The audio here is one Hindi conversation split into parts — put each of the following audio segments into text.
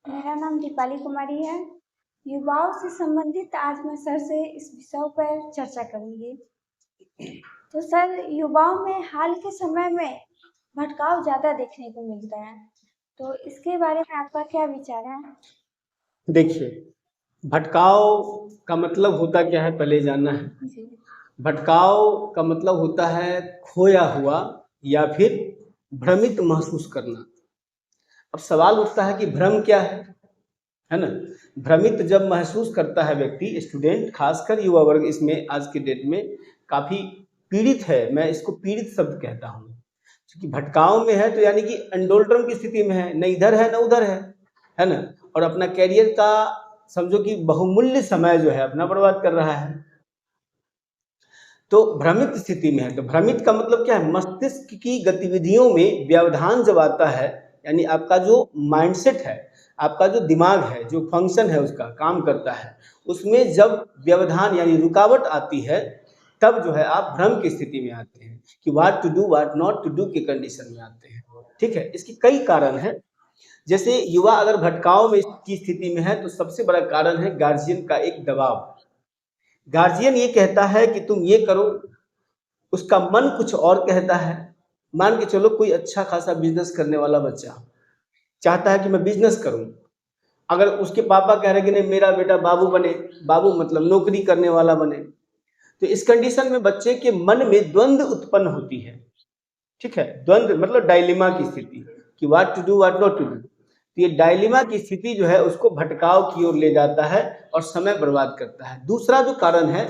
मेरा नाम दीपाली कुमारी है। युवाओं से संबंधित आज मैं सर से इस विषय पर चर्चा करूँगी। तो सर, युवाओं में हाल के समय में भटकाव ज़्यादा देखने को मिलता है, तो इसके बारे में आपका क्या विचार है? देखिए, भटकाव का मतलब होता क्या है पहले जानना है। जी। भटकाव का मतलब होता है खोया हुआ या फिर भ्रमित महसूस करना। अब सवाल उठता है कि भ्रम क्या है ना? भ्रमित जब महसूस करता है व्यक्ति, स्टूडेंट, खासकर युवा वर्ग इसमें आज के डेट में काफी पीड़ित है। मैं इसको पीड़ित शब्द कहता हूँ, क्योंकि भटकाव में है तो यानी कि अंडोलड्रम की स्थिति में है, न इधर है न उधर है ना? और अपना कैरियर का समझो कि बहुमूल्य समय जो है अपना बर्बाद कर रहा है। तो भ्रमित स्थिति में है। तो भ्रमित का मतलब क्या है? मस्तिष्क की गतिविधियों में व्यवधान जब आता है, यानी आपका जो माइंडसेट है, आपका जो दिमाग है, जो फंक्शन है उसका काम करता है, उसमें जब व्यवधान यानी रुकावट आती है, तब जो है आप भ्रम की स्थिति में आते हैं कि what to do what not to do के कंडीशन में आते हैं। ठीक है, इसके कई कारण हैं। जैसे युवा अगर भटकाव में की स्थिति में है तो सबसे बड़ा कारण है गार्जियन का एक दबाव। गार्जियन ये कहता है कि तुम ये करो, उसका मन कुछ और कहता है। मान के चलो कोई अच्छा खासा बिजनेस करने वाला बच्चा चाहता है कि मैं बिजनेस करूं, अगर उसके पापा कह रहे कि नहीं मेरा बेटा बाबू बने, बाबू मतलब नौकरी करने वाला बने, तो इस कंडीशन में बच्चे के मन में द्वंद्व उत्पन्न होती है। ठीक है, द्वंद्व मतलब डायलिमा की स्थिति कि what to do what not to do. तो ये डायलिमा की स्थिति जो है उसको भटकाव की ओर ले जाता है और समय बर्बाद करता है। दूसरा जो कारण है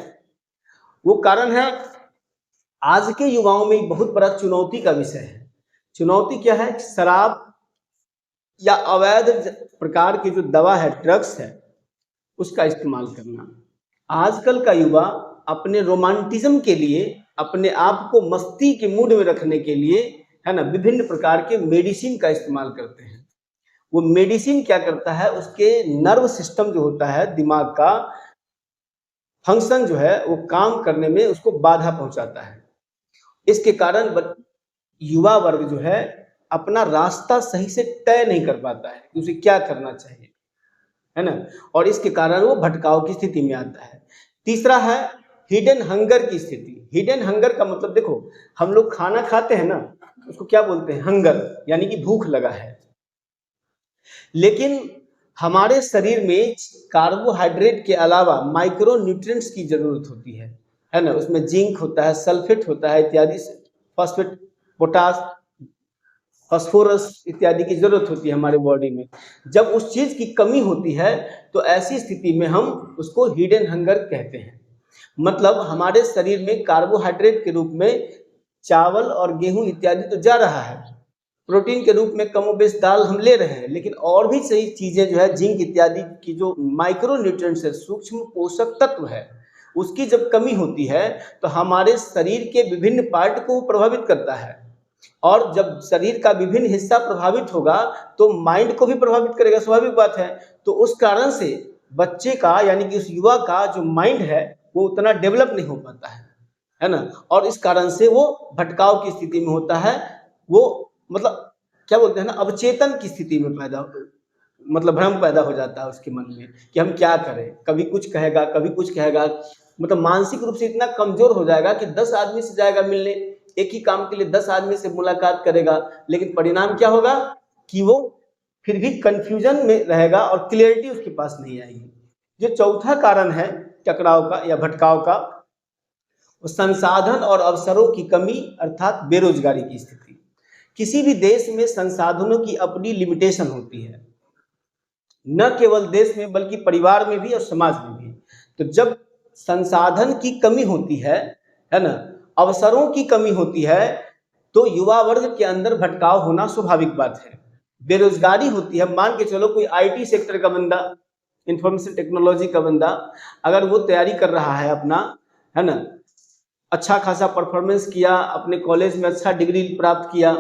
वो कारण है आज के युवाओं में बहुत बड़ा चुनौती का विषय है। चुनौती क्या है? शराब या अवैध प्रकार की जो दवा है, ड्रग्स है, उसका इस्तेमाल करना। आजकल का युवा अपने रोमांटिज्म के लिए, अपने आप को मस्ती के मूड में रखने के लिए, है ना, विभिन्न प्रकार के मेडिसिन का इस्तेमाल करते हैं। वो मेडिसिन क्या करता है? उसके नर्व सिस्टम जो होता है, दिमाग का फंक्शन जो है वो काम करने में उसको बाधा पहुंचाता है। इसके कारण युवा वर्ग जो है अपना रास्ता सही से तय नहीं कर पाता है कि उसे क्या करना चाहिए, है ना? और इसके कारण वो भटकाव की स्थिति में आता है। तीसरा है हिडन हंगर की स्थिति। हिडन हंगर का मतलब देखो, हम लोग खाना खाते हैं ना, उसको क्या बोलते हैं? हंगर, यानी कि भूख लगा है। लेकिन हमारे शरीर में कार्बोहाइड्रेट के अलावा माइक्रो न्यूट्रिएंट्स की जरूरत होती है ना? उसमें जिंक होता है, सल्फेट होता है इत्यादि, फॉस्फेट, पोटास, फास्फोरस इत्यादि की जरूरत होती है हमारे बॉडी में। जब उस चीज की कमी होती है तो ऐसी स्थिति में हम उसको हिडन हंगर कहते हैं। मतलब हमारे शरीर में कार्बोहाइड्रेट के रूप में चावल और गेहूं इत्यादि तो जा रहा है, प्रोटीन के रूप में कमोबेश दाल हम ले रहे हैं, लेकिन और भी सही चीजें जो है जिंक इत्यादि की जो माइक्रो न्यूट्रिएंट्स है, सूक्ष्म पोषक तत्व है, उसकी जब कमी होती है तो हमारे शरीर के विभिन्न पार्ट को प्रभावित करता है। और जब शरीर का विभिन्न हिस्सा प्रभावित होगा तो माइंड को भी प्रभावित करेगा, स्वाभाविक बात है। तो उस कारण से बच्चे का यानी कि उस युवा का जो माइंड है वो उतना डेवलप नहीं हो पाता है ना? और इस कारण से वो भटकाव की स्थिति में होता है। वो मतलब क्या बोलते हैं ना, अवचेतन की स्थिति में मतलब भ्रम पैदा हो जाता है उसके मन में कि हम क्या करें, कभी कुछ कहेगा कभी कुछ कहेगा। मतलब मानसिक रूप से इतना कमजोर हो जाएगा कि 10 आदमी से जाएगा मिलने, एक ही काम के लिए 10 आदमी से मुलाकात करेगा, लेकिन परिणाम क्या होगा कि वो फिर भी कंफ्यूजन में रहेगा और क्लियरिटी उसके पास नहीं आएगी। जो चौथा कारण है टकराव का या भटकाव का, संसाधन और अवसरों की कमी अर्थात बेरोजगारी की स्थिति। किसी भी देश में संसाधनों की अपनी लिमिटेशन होती है, न केवल देश में बल्कि परिवार में भी और समाज में भी। तो जब संसाधन की कमी होती है ना, अवसरों की कमी होती है, तो युवा वर्ग के अंदर भटकाव होना स्वाभाविक बात है। बेरोजगारी होती है, मान के चलो कोई आईटी सेक्टर का बंदा, इंफॉर्मेशन टेक्नोलॉजी का बंदा, अगर वो तैयारी कर रहा है अपना, है ना, अच्छा खासा परफॉर्मेंस किया, अपने कॉलेज में अच्छा डिग्री प्राप्त किया,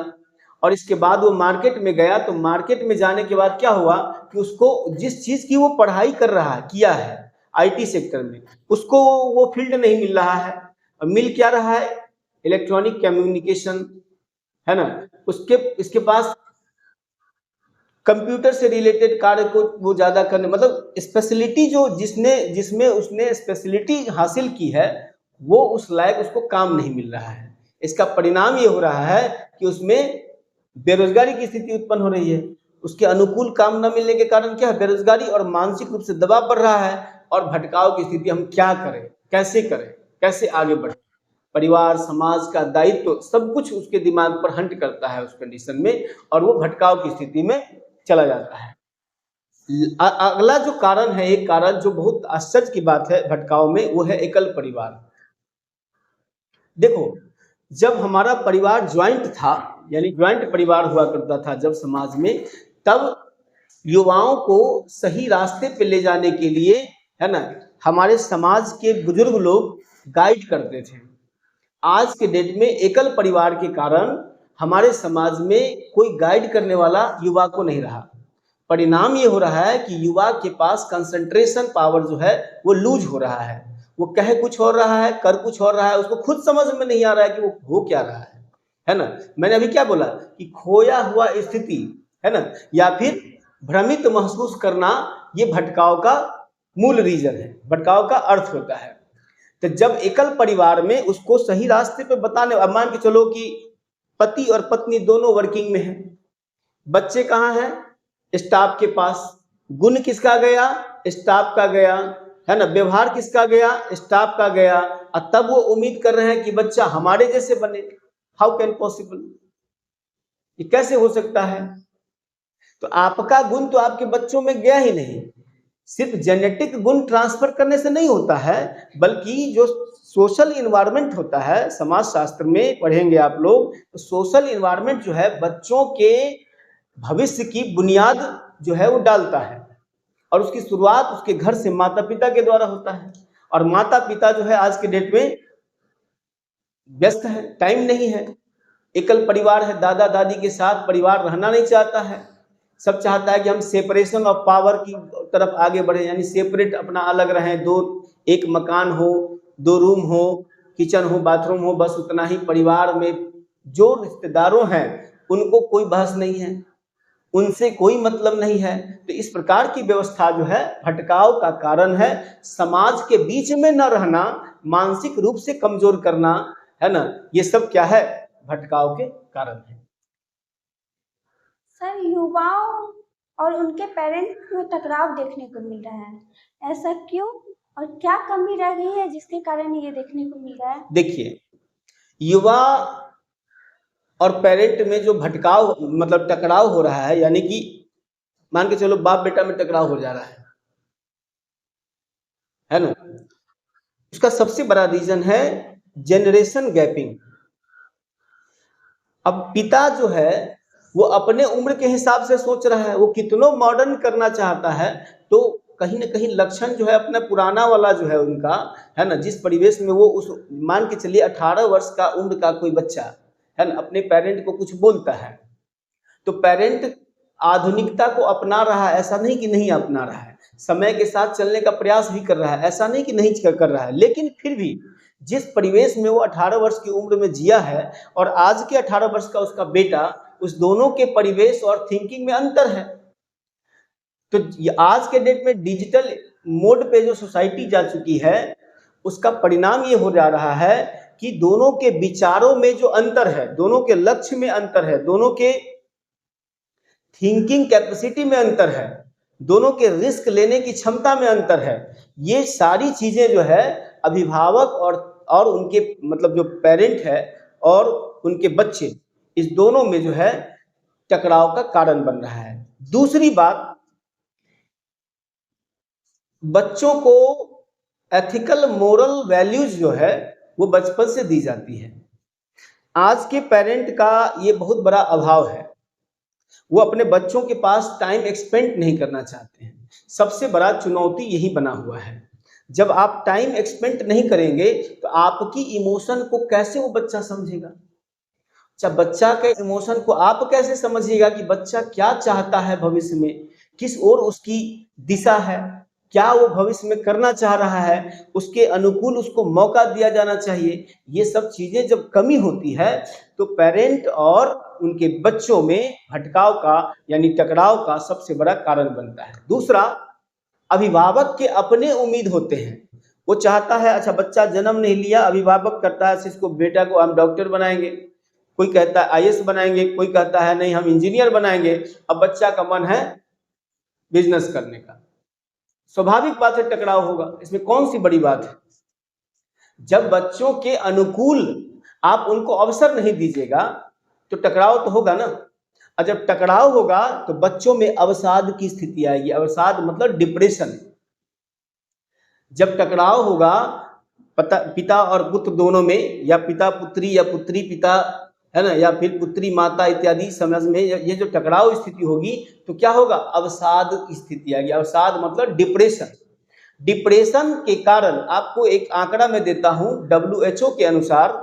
और इसके बाद वो मार्केट में गया, तो मार्केट में जाने के बाद क्या हुआ कि उसको जिस चीज की वो पढ़ाई कर रहा है, किया है आईटी सेक्टर में, उसको वो फील्ड नहीं मिल रहा है। और मिल क्या रहा है? इलेक्ट्रॉनिक कम्युनिकेशन, है ना? उसके इसके पास कंप्यूटर से रिलेटेड कार्य को वो ज़्यादा करने, मतलब स्पेशलिटी जो जिसमें उसने स्पेशलिटी हासिल की है वो उस लायक उसको काम नहीं मिल रहा है। इसका परिणाम ये हो रहा है कि उसमें बेरोजगारी की स्थिति उत्पन्न हो रही है। उसके अनुकूल काम न मिलने के कारण क्या है, बेरोजगारी और मानसिक रूप से दबाव बढ़ रहा है और भटकाव की स्थिति। हम क्या करें, कैसे करें, कैसे आगे बढ़े, परिवार समाज का दायित्व सब कुछ उसके दिमाग पर हंट करता है उस कंडीशन में, और वो भटकाव की स्थिति में चला जाता है। अगला जो कारण है, एक कारण जो बहुत आश्चर्य की बात है भटकाव में, वो है एकल परिवार। देखो, जब हमारा परिवार ज्वाइंट था, यानी ज्वाइंट परिवार हुआ करता था जब समाज में, तब युवाओं को सही रास्ते पे ले जाने के लिए, है ना, हमारे समाज के बुजुर्ग लोग गाइड करते थे। आज के डेट में एकल परिवार के कारण हमारे समाज में कोई गाइड करने वाला युवा को नहीं रहा। परिणाम ये हो रहा है कि युवा के पास कंसंट्रेशन पावर जो है वो लूज हो रहा है। वो कह कुछ और रहा है, कर कुछ और रहा है, उसको खुद समझ में नहीं आ रहा है कि वो हो क्या रहा है ना। मैंने अभी क्या बोला कि खोया हुआ स्थिति, है ना, या फिर भ्रमित महसूस करना, ये भटकाव का मूल रीजन है, भटकाव का अर्थ होता है। तो जब एकल परिवार में उसको सही रास्ते पे बताने, अब मान के चलो कि पति और पत्नी दोनों वर्किंग में हैं, बच्चे कहाँ हैं, स्टाफ के पास, गुण किसका गया, स्टाफ का गया, है ना, व्यवहार किसका गया, स्टाफ का गया, और तब वो उम्मीद कर रहे हैं कि बच्चा हमारे जैसे बने। हाउ कैन पॉसिबल, ये कैसे हो सकता है। तो आपका गुण तो आपके बच्चों में गया ही नहीं। सिर्फ जेनेटिक गुण ट्रांसफर करने से नहीं होता है, बल्कि जो सोशल इन्वायरमेंट होता है, समाज शास्त्र में पढ़ेंगे आप लोग, तो सोशल इन्वायरमेंट जो है बच्चों के भविष्य की बुनियाद जो है वो डालता है, और उसकी शुरुआत उसके घर से माता पिता के द्वारा होता है। और माता पिता जो है आज के डेट में व्यस्त है, टाइम नहीं है, एकल परिवार है, दादा दादी के साथ परिवार रहना नहीं चाहता है। सब चाहता है कि हम सेपरेशन ऑफ पावर की तरफ आगे बढ़े, यानी सेपरेट, अपना अलग रहें, एक मकान हो, 2 रूम हो, किचन हो, बाथरूम हो, बस उतना ही। परिवार में जो रिश्तेदारों हैं उनको कोई बहस नहीं है, उनसे कोई मतलब नहीं है। तो इस प्रकार की व्यवस्था जो है भटकाव का कारण है। समाज के बीच में न रहना, मानसिक रूप से कमजोर करना, है ना, ये सब क्या है, भटकाव के कारण है। सर, युवाओं और उनके पेरेंट्स में टकराव देखने को मिल रहा है, ऐसा क्यों और क्या कमी रह गई है जिसके कारण ये देखने को मिल रहा है? देखिए, युवा और पेरेंट में जो भटकाव, मतलब टकराव हो रहा है, यानी कि मान के चलो बाप बेटा में टकराव हो जा रहा है ना, उसका सबसे बड़ा रीजन है जनरेशन गैपिंग। अब पिता जो है वो अपने उम्र के हिसाब से सोच रहा है, वो कितनों मॉडर्न करना चाहता है, तो कहीं ना कहीं लक्षण जो है अपना पुराना वाला जो है उनका, है ना, जिस परिवेश में वो, उस मान के चलिए 18 वर्ष का उम्र का कोई बच्चा, है ना, अपने पेरेंट को कुछ बोलता है, तो पेरेंट आधुनिकता को अपना रहा है, ऐसा नहीं कि नहीं अपना रहा है, समय के साथ चलने का प्रयास भी कर रहा है, ऐसा नहीं कि नहीं कर रहा है, लेकिन फिर भी जिस परिवेश में वो 18 वर्ष की उम्र में जिया है और आज के 18 वर्ष का उसका बेटा, उस दोनों के परिवेश और थिंकिंग में अंतर है। तो आज के डेट में डिजिटल मोड पे जो सोसाइटी जा चुकी है, उसका परिणाम ये हो जा रहा है कि दोनों के विचारों में जो अंतर है, दोनों के लक्ष्य में अंतर है, दोनों के थिंकिंग कैपेसिटी में अंतर है, दोनों के रिस्क लेने की क्षमता में अंतर है। ये सारी चीजें जो है अभिभावक और उनके, मतलब जो पेरेंट है और उनके बच्चे, इस दोनों में जो है टकराव का कारण बन रहा है। दूसरी बात, बच्चों को एथिकल मोरल वैल्यूज जो है वो बचपन से दी जाती है। आज के पेरेंट का ये बहुत बड़ा अभाव है, वो अपने बच्चों के पास टाइम एक्सपेंड नहीं करना चाहते हैं। सबसे बड़ा चुनौती यही बना हुआ है। जब आप टाइम एक्सपेंड नहीं करेंगे तो आपकी इमोशन को कैसे वो बच्चा समझेगा। अच्छा, बच्चा के इमोशन को आप कैसे समझिएगा कि बच्चा क्या चाहता है भविष्य में, किस ओर उसकी दिशा है, क्या वो भविष्य में करना चाह रहा है, उसके अनुकूल उसको मौका दिया जाना चाहिए। ये सब चीजें जब कमी होती है तो पेरेंट और उनके बच्चों में भटकाव का यानी टकराव का सबसे बड़ा कारण बनता है। दूसरा, अभिभावक के अपने उम्मीद होते हैं। वो चाहता है, अच्छा बच्चा जन्म नहीं लिया, अभिभावक करता है इसको, बेटा को हम डॉक्टर बनाएंगे, कोई कहता है आईएएस बनाएंगे, कोई कहता है नहीं हम इंजीनियर बनाएंगे। अब बच्चा का मन है बिजनेस करने का, स्वाभाविक बात है टकराव होगा, इसमें कौन सी बड़ी बात है। जब बच्चों के अनुकूल आप उनको अवसर नहीं दीजिएगा तो टकराव तो होगा ना। और जब टकराव होगा तो बच्चों में अवसाद की स्थिति आएगी। अवसाद मतलब डिप्रेशन। जब टकराव होगा पिता और पुत्र दोनों में, या पिता पुत्री या पुत्री पिता, है ना, या फिर पुत्री माता इत्यादि समझ में, ये जो टकराव स्थिति होगी तो क्या होगा, अवसाद की स्थिति आएगी। अवसाद मतलब डिप्रेशन। डिप्रेशन के कारण आपको एक आंकड़ा मैं देता हूं, WHO के अनुसार,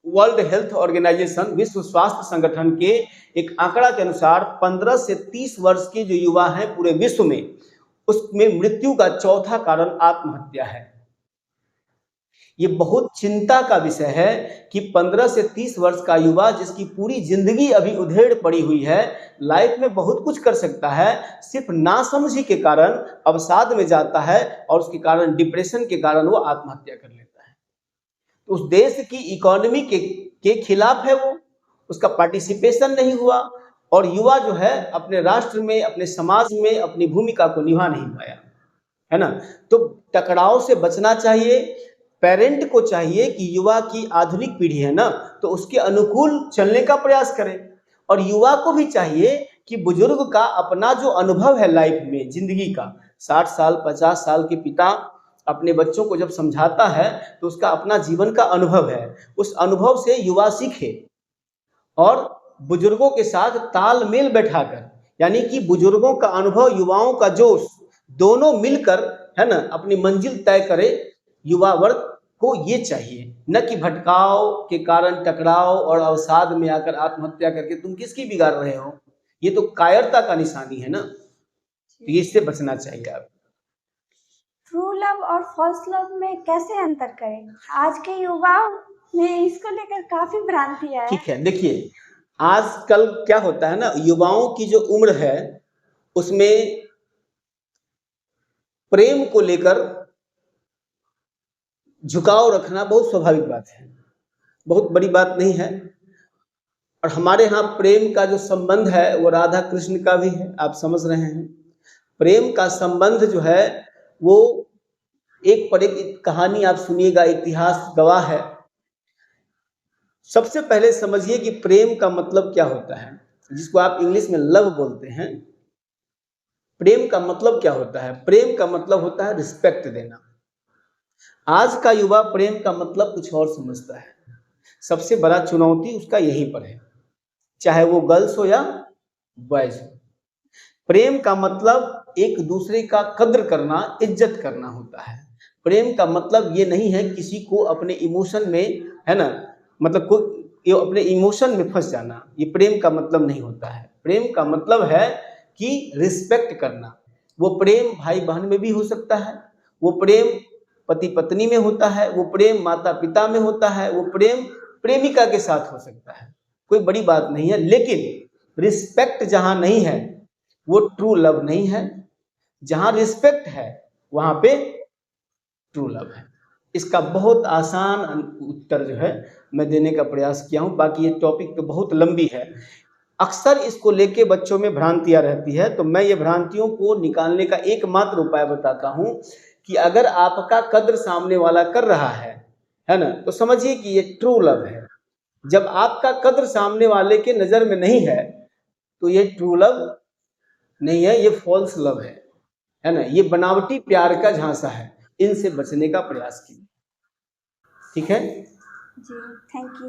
वर्ल्ड हेल्थ ऑर्गेनाइजेशन, विश्व स्वास्थ्य संगठन के एक आंकड़ा के अनुसार 15 से 30 वर्ष के जो युवा हैं पूरे विश्व में, उसमें मृत्यु का चौथा कारण आत्महत्या है। ये बहुत चिंता का विषय है कि 15 से 30 वर्ष का युवा, जिसकी पूरी जिंदगी अभी उधेड़ पड़ी हुई है, लाइफ में बहुत कुछ कर सकता है, सिर्फ नासमझी के कारण अवसाद में जाता है और उसके कारण, डिप्रेशन के कारण वो आत्महत्या कर लेता है। तो उस देश की इकोनॉमी के खिलाफ है वो, उसका पार्टिसिपेशन नहीं हुआ, और युवा जो है अपने राष्ट्र में, अपने समाज में अपनी भूमिका को निभा नहीं पाया, है ना। तो टकराव से बचना चाहिए। पेरेंट को चाहिए कि युवा की आधुनिक पीढ़ी है ना, तो उसके अनुकूल चलने का प्रयास करें। और युवा को भी चाहिए कि बुजुर्ग का अपना जो अनुभव है लाइफ में, जिंदगी का, 60 साल 50 साल के पिता अपने बच्चों को जब समझाता है तो उसका अपना जीवन का अनुभव है, उस अनुभव से युवा सीखे और बुजुर्गों के साथ तालमेल बैठाकर, यानी कि बुजुर्गों का अनुभव, युवाओं का जोश, दोनों मिलकर, है ना, अपनी मंजिल तय करे। युवा वर्ग को ये चाहिए, न कि भटकाव के कारण टकराव और अवसाद में आकर आत्महत्या करके तुम किसकी बिगाड़ रहे हो। ये तो कायरता का निशानी है ना, तो इससे बचना चाहिए आप। ट्रू लव और फॉल्स लव में कैसे अंतर करें? आज के युवाओं में इसको लेकर काफी भ्रांतियां हैं। ठीक है, देखिए आजकल क्या होता है ना, युवाओं की जो उम्र है उसमें प्रेम को लेकर झुकाव रखना बहुत स्वाभाविक बात है, बहुत बड़ी बात नहीं है। और हमारे यहाँ प्रेम का जो संबंध है वो राधा कृष्ण का भी है, आप समझ रहे हैं। प्रेम का संबंध जो है वो एक पर एक कहानी आप सुनिएगा, इतिहास गवाह है। सबसे पहले समझिए कि प्रेम का मतलब क्या होता है, जिसको आप इंग्लिश में लव बोलते हैं। प्रेम का मतलब क्या होता है? प्रेम का मतलब होता है रिस्पेक्ट देना। आज का युवा प्रेम का मतलब कुछ और समझता है। सबसे बड़ा चुनौती उसका यहीं पर है, चाहे वो गर्ल्स हो या बॉयज हो। प्रेम का मतलब एक दूसरे का कद्र करना, इज्जत करना होता है। प्रेम का मतलब ये नहीं है किसी को अपने इमोशन में, है ना, मतलब कोई अपने इमोशन में फंस जाना, ये प्रेम का मतलब नहीं होता है। प्रेम का मतलब है कि रिस्पेक्ट करना। वो प्रेम भाई बहन में भी हो सकता है, वो प्रेम पति पत्नी में होता है, वो प्रेम माता पिता में होता है, वो प्रेम प्रेमिका के साथ हो सकता है, कोई बड़ी बात नहीं है। लेकिन रिस्पेक्ट जहां नहीं है वो ट्रू लव नहीं है। जहां रिस्पेक्ट है वहां पे ट्रू लव है। इसका बहुत आसान उत्तर जो है मैं देने का प्रयास किया हूं, बाकी ये टॉपिक तो बहुत लंबी है। अक्सर इसको लेके बच्चों में भ्रांतियां रहती है, तो मैं ये भ्रांतियों को निकालने का एकमात्र उपाय बताता हूं कि अगर आपका कद्र सामने वाला कर रहा है ना, तो समझिए कि ये ट्रू लव है। जब आपका कद्र सामने वाले के नजर में नहीं है तो ये ट्रू लव नहीं है, ये फॉल्स लव है ना, ये बनावटी प्यार का झांसा है। इनसे बचने का प्रयास कीजिए, ठीक है जी, थैंक यू।